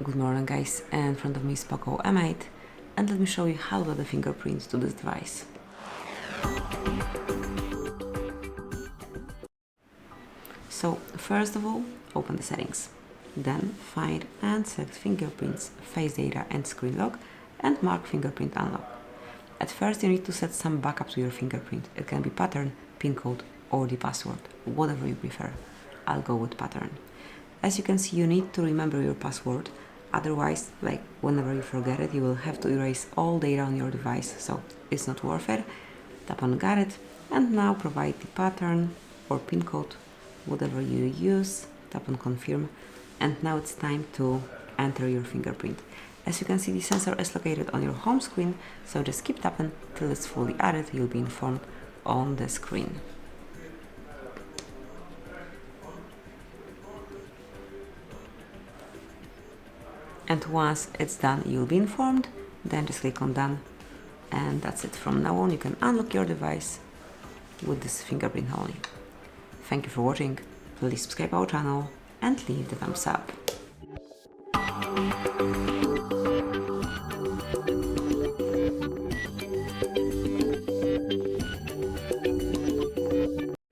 Good morning guys, in front of me is POCO M8 and let me show you how to add the fingerprints to this device. So first of all, open the settings, then find and select fingerprints, face data and screen lock and mark fingerprint unlock. At first you need to set some backup to your fingerprint. It can be pattern, pin code or the password, whatever you prefer. I'll go with pattern. As you can see, you need to remember your password. Otherwise, like whenever you forget it, you will have to erase all data on your device, so it's not worth it. Tap on got it, and now provide the pattern or pin code, whatever you use. Tap on confirm, and now it's time to enter your fingerprint. As you can see, the sensor is located on your home screen, so just keep tapping till it's fully added. You'll be informed on the screen. And once it's done, you'll be informed. Then just click on done, and that's it. From now on, you can unlock your device with this fingerprint only. Thank you for watching. Please subscribe our channel and leave the thumbs up.